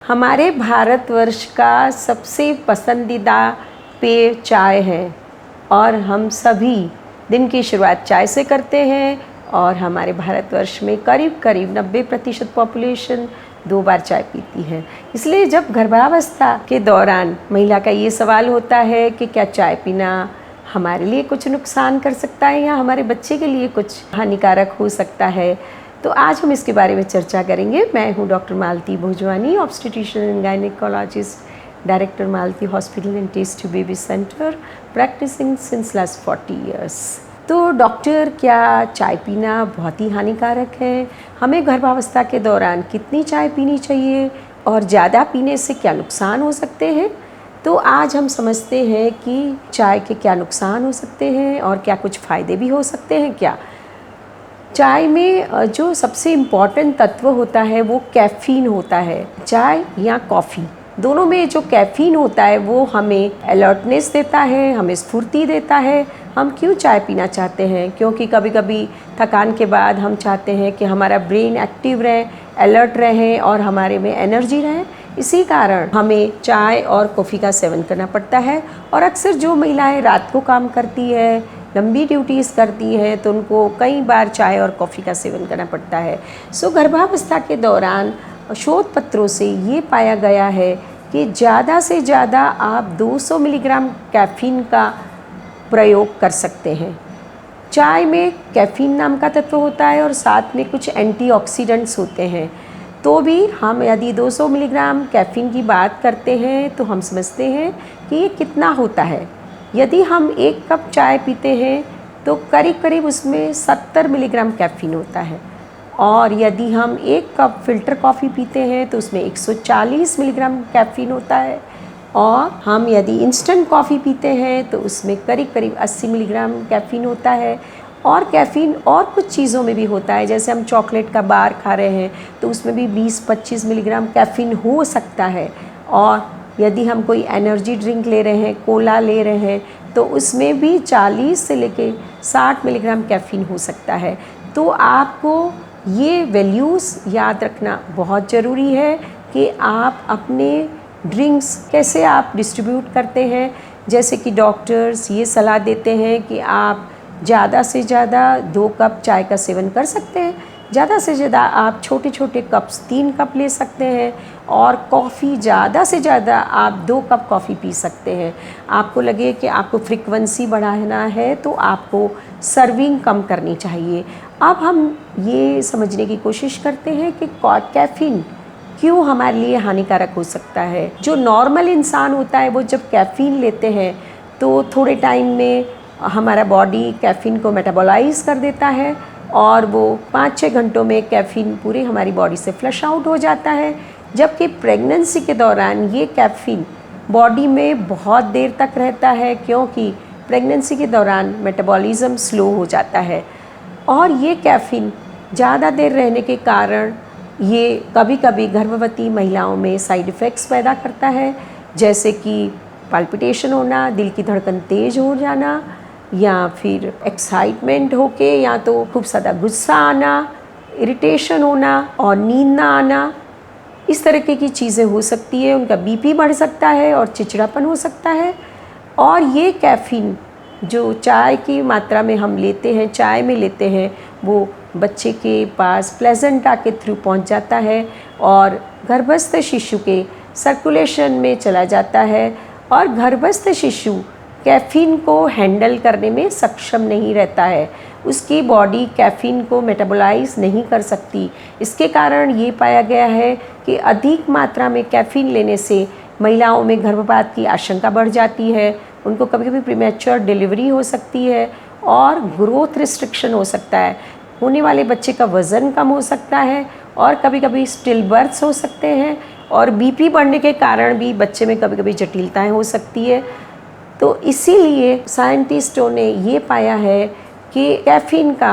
हमारे भारतवर्ष का सबसे पसंदीदा पेय चाय है और हम सभी दिन की शुरुआत चाय से करते हैं और हमारे भारतवर्ष में करीब करीब 90% पॉपुलेशन 2 बार चाय पीती है। इसलिए जब गर्भावस्था के दौरान महिला का ये सवाल होता है कि क्या चाय पीना हमारे लिए कुछ नुकसान कर सकता है या हमारे बच्चे के लिए कुछ हानिकारक हो सकता है, तो आज हम इसके बारे में चर्चा करेंगे। मैं हूँ doctor Malti Bhojwani, obstetrician and gynaecologist, director Malti hospital and test tube baby centre, practising since last 40 years. तो डॉक्टर, क्या चाय पीना बहुत ही हानिकारक है? हमें गर्भावस्था के दौरान कितनी चाय पीनी चाहिए और ज़्यादा पीने से क्या नुकसान हो सकते हैं? तो आज हम समझते हैं कि चाय के क्या नुकसान हो सकते हैं और क्या कुछ फ़ायदे भी हो सकते हैं क्या। चाय में जो सबसे इम्पॉर्टेंट तत्व होता है वो कैफ़ीन होता है। चाय या कॉफ़ी दोनों में जो कैफ़ीन होता है वो हमें अलर्टनेस देता है, हमें स्फूर्ति देता है। हम क्यों चाय पीना चाहते हैं? क्योंकि कभी कभी थकान के बाद हम चाहते हैं कि हमारा ब्रेन एक्टिव रहे, अलर्ट रहे और हमारे में एनर्जी रहे। इसी कारण हमें चाय और कॉफ़ी का सेवन करना पड़ता है। और अक्सर जो महिलाएं रात को काम करती है, लंबी ड्यूटीज़ करती है, तो उनको कई बार चाय और कॉफ़ी का सेवन करना पड़ता है। गर्भावस्था के दौरान शोध पत्रों से ये पाया गया है कि ज़्यादा से ज़्यादा आप 200 मिलीग्राम कैफ़ीन का प्रयोग कर सकते हैं। चाय में कैफ़ीन नाम का तत्व होता है और साथ में कुछ एंटीऑक्सीडेंट्स होते हैं। तो भी हम यदि 200 मिलीग्राम कैफ़ीन की बात करते हैं तो हम समझते हैं कि ये कितना होता है। यदि हम 1 कप चाय पीते हैं तो करीब करीब उसमें 70 मिलीग्राम कैफ़ीन होता है और यदि हम 1 कप फ़िल्टर कॉफ़ी पीते हैं तो उसमें 140 मिलीग्राम कैफ़ीन होता है और हम यदि इंस्टेंट कॉफ़ी पीते हैं तो उसमें करीब करीब 80 मिलीग्राम कैफ़ीन होता है। और कैफ़ीन और कुछ चीज़ों में भी होता है, जैसे हम चॉकलेट का बार खा रहे हैं तो उसमें भी 20-25 मिलीग्राम कैफ़ीन हो सकता है। और यदि हम कोई एनर्जी ड्रिंक ले रहे हैं, कोला ले रहे हैं, तो उसमें भी 40 से लेके 60 मिलीग्राम कैफ़ीन हो सकता है। तो आपको ये वैल्यूज़ याद रखना बहुत ज़रूरी है कि आप अपने ड्रिंक्स कैसे आप डिस्ट्रीब्यूट करते हैं। जैसे कि डॉक्टर्स ये सलाह देते हैं कि आप ज़्यादा से ज़्यादा 2 कप चाय का सेवन कर सकते हैं। ज़्यादा से ज़्यादा आप छोटे छोटे कप्स 3 कप ले सकते हैं और कॉफ़ी ज़्यादा से ज़्यादा आप 2 कप कॉफ़ी पी सकते हैं। आपको लगे कि आपको फ्रीक्वेंसी बढ़ाना है तो आपको सर्विंग कम करनी चाहिए। अब हम ये समझने की कोशिश करते हैं कि कैफ़ीन क्यों हमारे लिए हानिकारक हो सकता है। जो नॉर्मल इंसान होता है वो जब कैफ़ीन लेते हैं तो थोड़े टाइम में हमारा बॉडी कैफ़ीन को मेटाबोलाइज़ कर देता है और वो 5-6 घंटों में कैफ़ीन पूरी हमारी बॉडी से फ्लश आउट हो जाता है। जबकि प्रेगनेंसी के दौरान ये कैफ़ीन बॉडी में बहुत देर तक रहता है, क्योंकि प्रेगनेंसी के दौरान मेटाबॉलिज़्म स्लो हो जाता है और ये कैफ़ीन ज़्यादा देर रहने के कारण ये कभी कभी गर्भवती महिलाओं में साइड इफ़ेक्ट्स पैदा करता है, जैसे कि पाल्पिटेशन होना, दिल की धड़कन तेज़ हो जाना या फिर एक्साइटमेंट होके या तो खूब ज़्यादा गुस्सा आना, इरिटेशन होना और नींद ना आना, इस तरीके की चीज़ें हो सकती है। उनका बीपी बढ़ सकता है और चिड़चिड़ापन हो सकता है। और ये कैफ़ीन जो चाय की मात्रा में हम लेते हैं, चाय में लेते हैं, वो बच्चे के पास प्लेसेंटा के थ्रू पहुंच जाता है और गर्भस्थ शिशु के सर्कुलेशन में चला जाता है और गर्भस्थ शिशु कैफ़ीन को हैंडल करने में सक्षम नहीं रहता है। उसकी बॉडी कैफ़ीन को मेटाबोलाइज़ नहीं कर सकती। इसके कारण ये पाया गया है कि अधिक मात्रा में कैफ़ीन लेने से महिलाओं में गर्भपात की आशंका बढ़ जाती है, उनको कभी कभी प्रीमैच्योर डिलीवरी हो सकती है और ग्रोथ रिस्ट्रिक्शन हो सकता है। होने वाले बच्चे का वज़न कम हो सकता है और कभी कभी स्टिल बर्थ्स हो सकते हैं और बीपी बढ़ने के कारण भी बच्चे में कभी कभी जटिलताएं हो सकती है। तो इसीलिए साइंटिस्टों ने ये पाया है कि कैफ़ीन का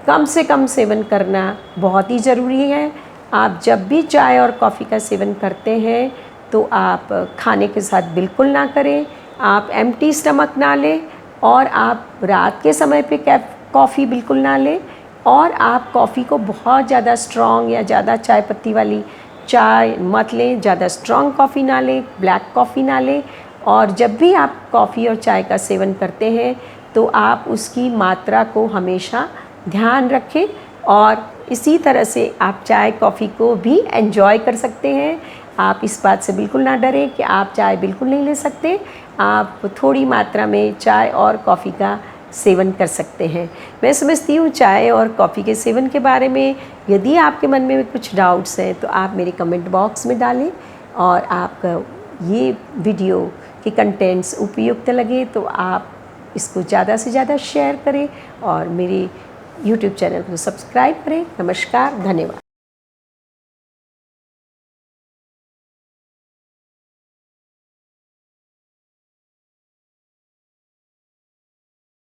कम से कम सेवन करना बहुत ही ज़रूरी है। आप जब भी चाय और कॉफ़ी का सेवन करते हैं तो आप खाने के साथ बिल्कुल ना करें, आप एम्प्टी स्टमक ना लें और आप रात के समय पे कॉफ़ी बिल्कुल ना लें और आप कॉफ़ी को बहुत ज़्यादा स्ट्रॉन्ग या ज़्यादा चाय पत्ती वाली चाय मत लें, ज़्यादा स्ट्रॉन्ग कॉफ़ी ना लें, ब्लैक कॉफ़ी ना लें। और जब भी आप कॉफ़ी और चाय का सेवन करते हैं तो आप उसकी मात्रा को हमेशा ध्यान रखें, और इसी तरह से आप चाय कॉफ़ी को भी एंजॉय कर सकते हैं। आप इस बात से बिल्कुल ना डरें कि आप चाय बिल्कुल नहीं ले सकते। आप थोड़ी मात्रा में चाय और कॉफ़ी का सेवन कर सकते हैं। मैं समझती हूँ चाय और कॉफ़ी के सेवन के बारे में यदि आपके मन में कुछ डाउट्स हैं तो आप मेरे कमेंट बॉक्स में डालें, और आपका ये वीडियो के कंटेंट्स उपयुक्त लगे तो आप इसको ज़्यादा से ज़्यादा शेयर करें और मेरे YouTube चैनल को सब्सक्राइब करें। नमस्कार, धन्यवाद।